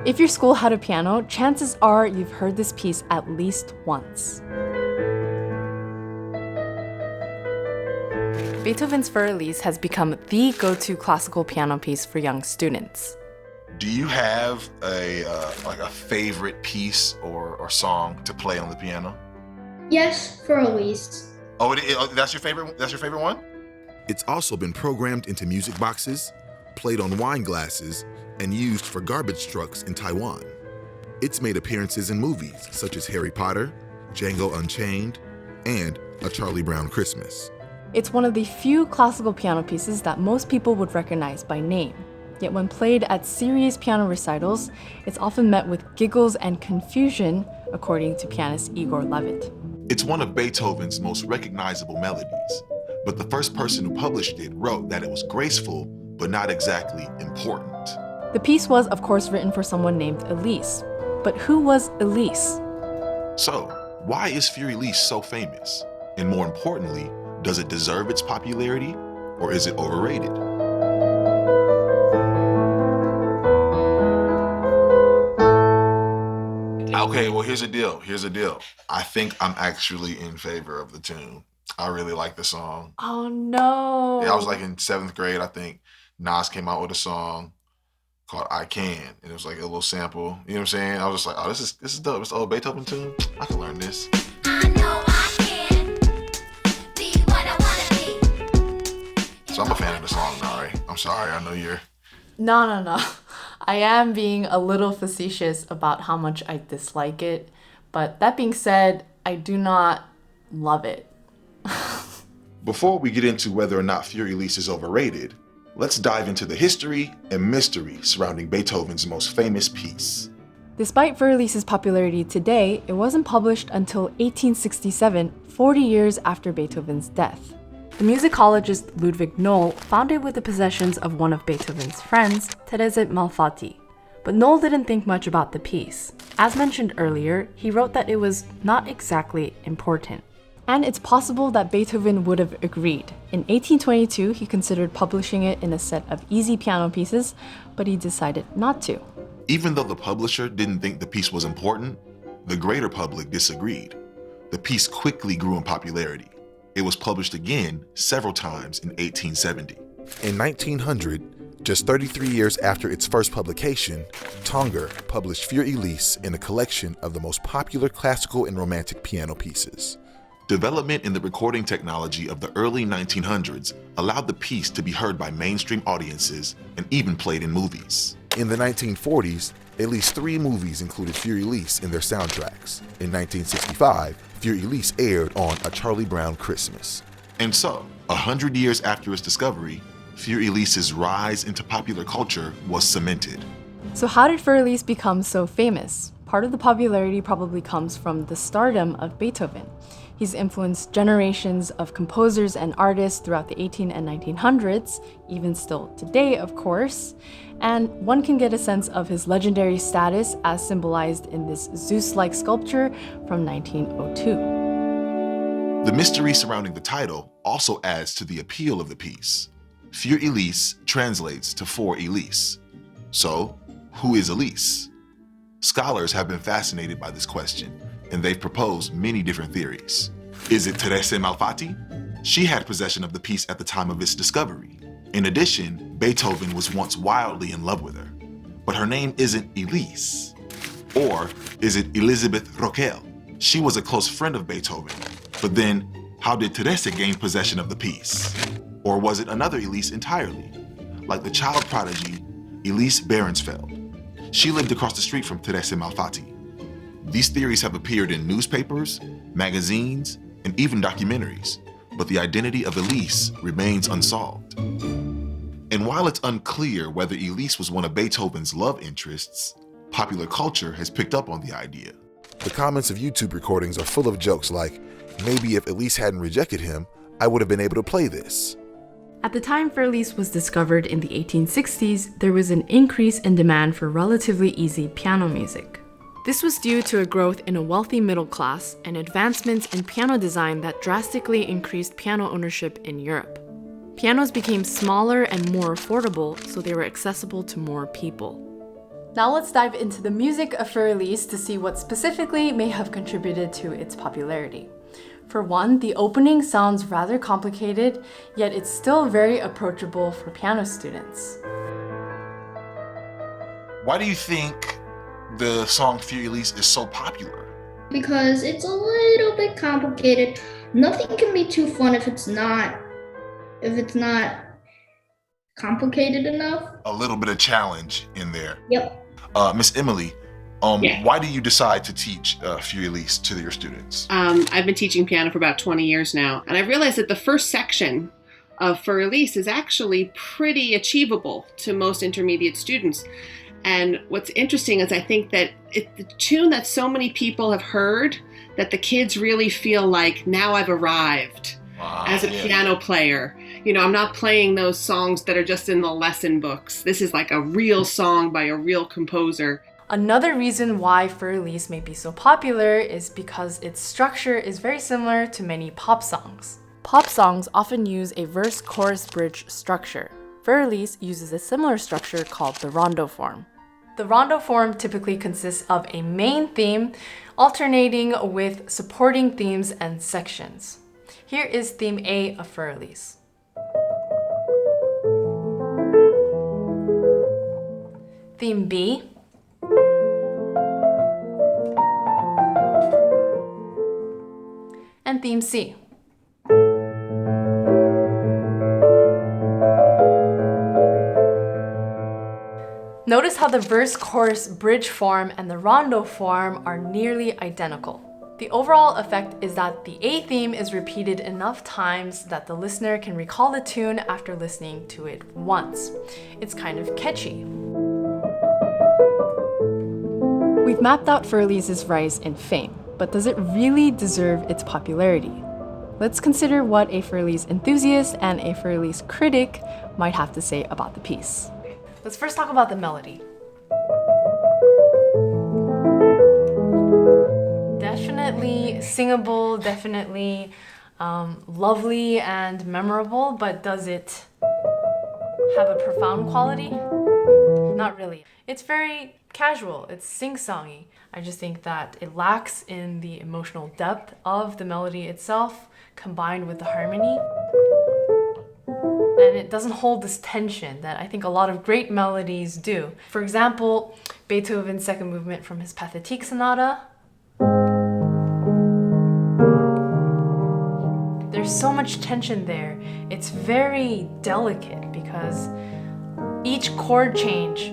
If your school had a piano, chances are you've heard this piece at least once. Beethoven's Für Elise has become the go-to classical piano piece for young students. Do you have a favorite piece or song to play on the piano? Yes, Für Elise. That's your favorite? That's your favorite one? It's also been programmed into music boxes, played on wine glasses, and used for garbage trucks in Taiwan. It's made appearances in movies such as Harry Potter, Django Unchained, and A Charlie Brown Christmas. It's one of the few classical piano pieces that most people would recognize by name. Yet when played at serious piano recitals, it's often met with giggles and confusion, according to pianist Igor Levit. It's one of Beethoven's most recognizable melodies, but the first person who published it wrote that it was graceful, but not exactly important. The piece was, of course, written for someone named Elise. But who was Elise? So, why is Für Elise so famous? And more importantly, does it deserve its popularity, or is it overrated? Okay, well, here's the deal. I think I'm actually in favor of the tune. I really like the song. Oh no. Yeah, I was like in 7th grade, I think. Nas came out with a song called I Can, and it was like a little sample. You know what I'm saying? I was just like, oh, this is dope. It's the old Beethoven tune. I can learn this. I know I can be what I wanna be. So I'm a fan of the song, Nahre. I'm sorry, I know you're... No. I am being a little facetious about how much I dislike it. But that being said, I do not love it. Before we get into whether or not Für Elise is overrated, let's dive into the history and mystery surrounding Beethoven's most famous piece. Despite Für Elise's popularity today, it wasn't published until 1867, 40 years after Beethoven's death. The musicologist Ludwig Noll found it with the possessions of one of Beethoven's friends, Therese Malfatti. But Noll didn't think much about the piece. As mentioned earlier, he wrote that it was not exactly important. And it's possible that Beethoven would have agreed. In 1822, he considered publishing it in a set of easy piano pieces, but he decided not to. Even though the publisher didn't think the piece was important, the greater public disagreed. The piece quickly grew in popularity. It was published again several times in 1870. In 1900, just 33 years after its first publication, Tonger published Für Elise in a collection of the most popular classical and romantic piano pieces. Development in the recording technology of the early 1900s allowed the piece to be heard by mainstream audiences and even played in movies. In the 1940s, at least 3 movies included Für Elise in their soundtracks. In 1965, Für Elise aired on A Charlie Brown Christmas. And so, 100 years after its discovery, Für Elise's rise into popular culture was cemented. So how did Für Elise become so famous? Part of the popularity probably comes from the stardom of Beethoven. He's influenced generations of composers and artists throughout the 18 and 1900s, even still today, of course. And one can get a sense of his legendary status as symbolized in this Zeus-like sculpture from 1902. The mystery surrounding the title also adds to the appeal of the piece. Für Elise translates to For Elise. So, who is Elise? Scholars have been fascinated by this question, and they've proposed many different theories. Is it Therese Malfatti? She had possession of the piece at the time of its discovery. In addition, Beethoven was once wildly in love with her. But her name isn't Elise. Or is it Elisabeth Rockel? She was a close friend of Beethoven. But then, how did Therese gain possession of the piece? Or was it another Elise entirely? Like the child prodigy, Elise Behrensfeld. She lived across the street from Therese Malfatti. These theories have appeared in newspapers, magazines, and even documentaries, but the identity of Elise remains unsolved. And while it's unclear whether Elise was one of Beethoven's love interests, popular culture has picked up on the idea. The comments of YouTube recordings are full of jokes like, maybe if Elise hadn't rejected him, I would have been able to play this. At the time Für Elise was discovered in the 1860s, there was an increase in demand for relatively easy piano music. This was due to a growth in a wealthy middle class and advancements in piano design that drastically increased piano ownership in Europe. Pianos became smaller and more affordable, so they were accessible to more people. Now let's dive into the music of Für Elise to see what specifically may have contributed to its popularity. For one, the opening sounds rather complicated, yet it's still very approachable for piano students. Why do you think the song Für Elise is so popular? Because it's a little bit complicated. Nothing can be too fun if it's not complicated enough. A little bit of challenge in there. Yep. Miss Emily, Yeah. why do you decide to teach Für Elise to your students? I've been teaching piano for about 20 years now, and I realized that the first section of Für Elise is actually pretty achievable to most intermediate students. And what's interesting is I think that it's the tune that so many people have heard that the kids really feel like, now I've arrived as a piano player. You know, I'm not playing those songs that are just in the lesson books. This is like a real song by a real composer. Another reason why Für Elise may be so popular is because its structure is very similar to many pop songs. Pop songs often use a verse-chorus-bridge structure. Für Elise uses a similar structure called the rondo form. The rondo form typically consists of a main theme alternating with supporting themes and sections. Here is theme A of Für Elise. Theme B, and theme C. Notice how the verse-chorus-bridge form and the rondo form are nearly identical. The overall effect is that the A theme is repeated enough times that the listener can recall the tune after listening to it once. It's kind of catchy. We've mapped out Für Elise's rise in fame, but does it really deserve its popularity? Let's consider what a Für Elise enthusiast and a Für Elise critic might have to say about the piece. Let's first talk about the melody. Definitely singable, definitely lovely and memorable, but does it have a profound quality? Not really. It's very casual, it's sing-songy. I just think that it lacks in the emotional depth of the melody itself, combined with the harmony. And it doesn't hold this tension that I think a lot of great melodies do. For example, Beethoven's second movement from his Pathetique Sonata. There's so much tension there. It's very delicate because each chord change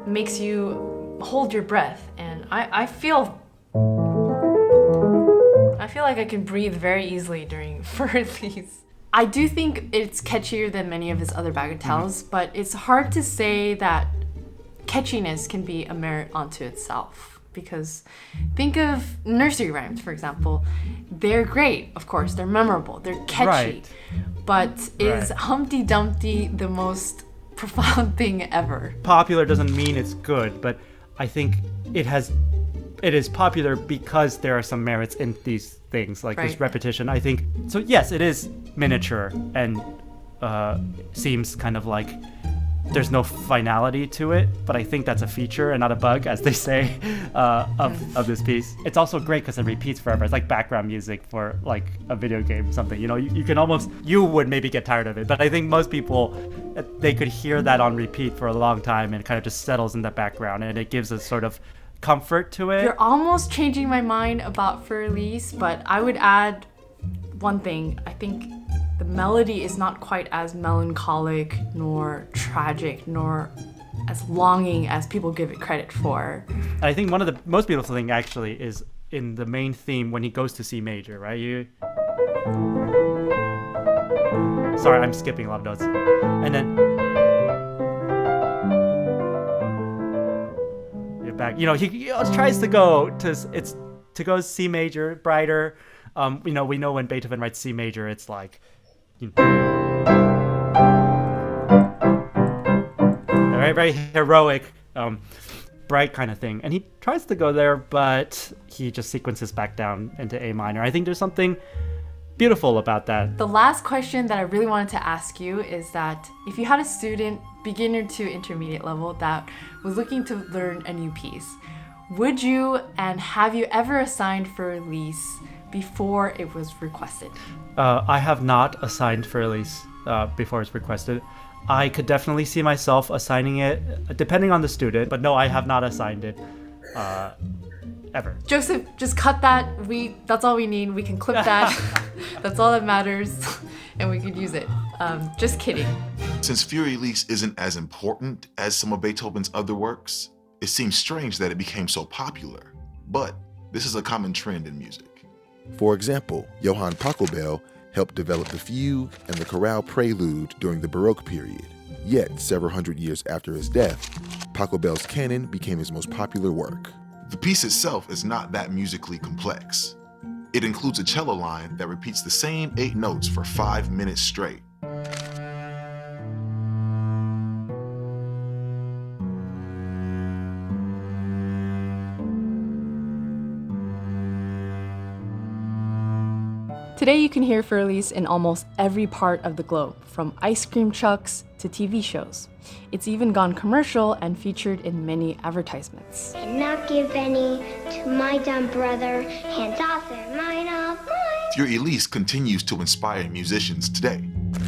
makes you hold your breath, and I feel like I can breathe very easily during Für Elise. I do think it's catchier than many of his other bagatelles, but it's hard to say that catchiness can be a merit unto itself. Because think of nursery rhymes, for example. They're great, of course, they're memorable, they're catchy. Right. But is Humpty Dumpty the most profound thing ever? Popular doesn't mean it's good, but I think it is popular because there are some merits in these things, like this repetition. I think so. Yes, it is miniature and seems kind of like there's no finality to it, but I think that's a feature and not a bug, as they say, of this piece. It's also great because it repeats forever. It's like background music for like a video game or something. You know, you would maybe get tired of it, but I think most people, they could hear that on repeat for a long time and it kind of just settles in the background and it gives a sort of comfort to it. You're almost changing my mind about Für Elise, but I would add one thing. I think the melody is not quite as melancholic nor tragic nor as longing as people give it credit for. I think one of the most beautiful thing actually is in the main theme when he goes to C major, right? Sorry, I'm skipping a lot of notes. And then you're back. You know, he tries to go to C major, brighter. We know when Beethoven writes C major, it's like, very heroic, bright kind of thing. And he tries to go there, but he just sequences back down into A minor. I think there's something beautiful about that. The last question that I really wanted to ask you is that if you had a student, beginner to intermediate level, that was looking to learn a new piece, would you and have you ever assigned Für Elise before it was requested? I have not assigned Für Elise before it's requested. I could definitely see myself assigning it, depending on the student, but no, I have not assigned it ever. Joseph, just cut that. That's all we need. We can clip that. That's all that matters, and we could use it. Just kidding. Since Für Elise isn't as important as some of Beethoven's other works, it seems strange that it became so popular. But this is a common trend in music. For example, Johann Pachelbel helped develop the fugue and the chorale prelude during the Baroque period. Yet, several hundred years after his death, Pachelbel's canon became his most popular work. The piece itself is not that musically complex. It includes a cello line that repeats the same 8 notes for 5 minutes straight. Today you can hear Für Elise in almost every part of the globe, from ice cream trucks to TV shows. It's even gone commercial and featured in many advertisements. And not give any to my dumb brother, hands off and mine off mine. Für Elise continues to inspire musicians today.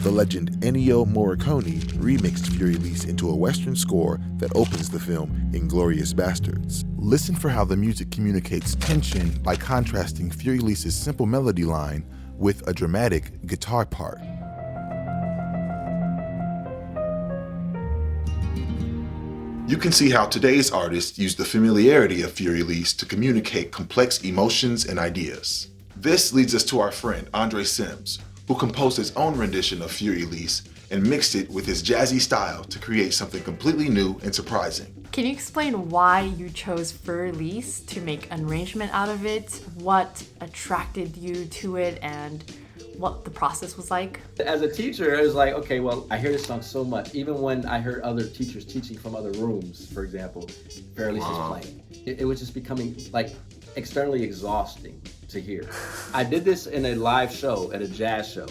The legend Ennio Morricone remixed Für Elise into a Western score that opens the film Inglourious Basterds. Listen for how the music communicates tension by contrasting Für Elise's simple melody line with a dramatic guitar part. You can see how today's artists use the familiarity of Für Elise to communicate complex emotions and ideas. This leads us to our friend Andre Sims, who composed his own rendition of Für Elise and mixed it with his jazzy style to create something completely new and surprising. Can you explain why you chose Für Elise to make an arrangement out of it? What attracted you to it and what the process was like? As a teacher, it was like, okay, well, I hear this song so much. Even when I heard other teachers teaching from other rooms, for example, Für Elise was playing. It was just becoming like externally exhausting to hear. I did this in a live show at a jazz show.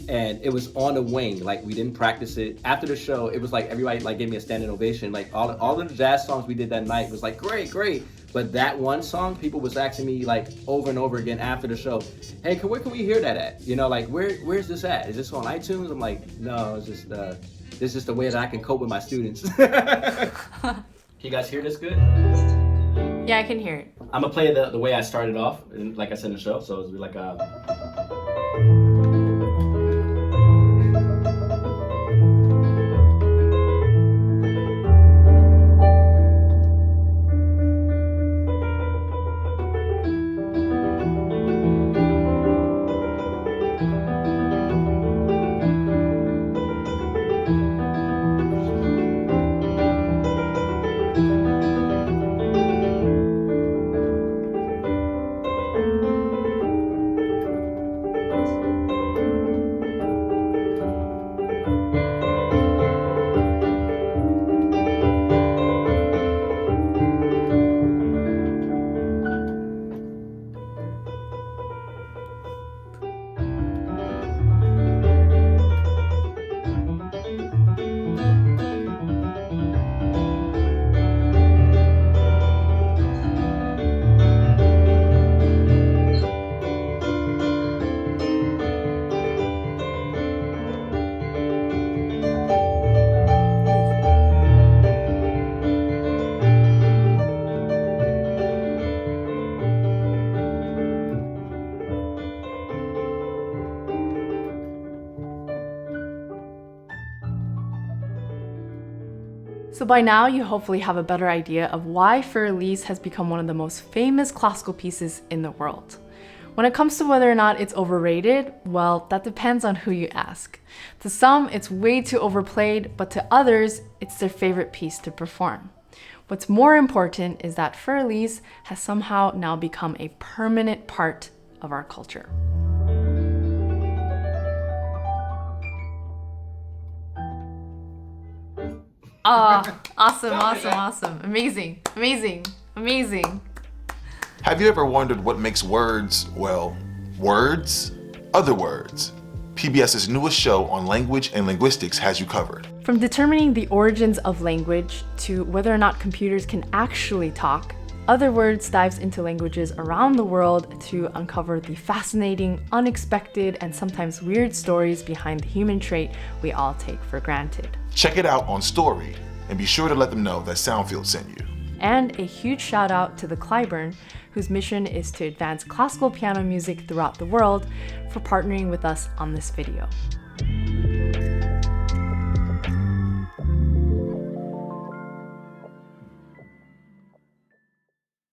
And it was on a wing, like we didn't practice it. After the show, it was like everybody like gave me a standing ovation. Like all of the jazz songs we did that night was like great. But that one song, people was asking me like over and over again after the show, hey, where can we hear that at? You know, like where's this at? Is this on iTunes? I'm like, no, it's just this is just the way that I can cope with my students. Can you guys hear this good? Yeah, I can hear it. I'm gonna play it the way I started off, and like I said in the show. So it's like So by now, you hopefully have a better idea of why Für Elise has become one of the most famous classical pieces in the world. When it comes to whether or not it's overrated, well, that depends on who you ask. To some, it's way too overplayed, but to others, it's their favorite piece to perform. What's more important is that Für Elise has somehow now become a permanent part of our culture. Awesome. Amazing. Have you ever wondered what makes words, well, words? Other Words, PBS's newest show on language and linguistics, has you covered. From determining the origins of language to whether or not computers can actually talk, Other Words dives into languages around the world to uncover the fascinating, unexpected, and sometimes weird stories behind the human trait we all take for granted. Check it out on Story, and be sure to let them know that Soundfield sent you. And a huge shout out to the Clyburn, whose mission is to advance classical piano music throughout the world, for partnering with us on this video.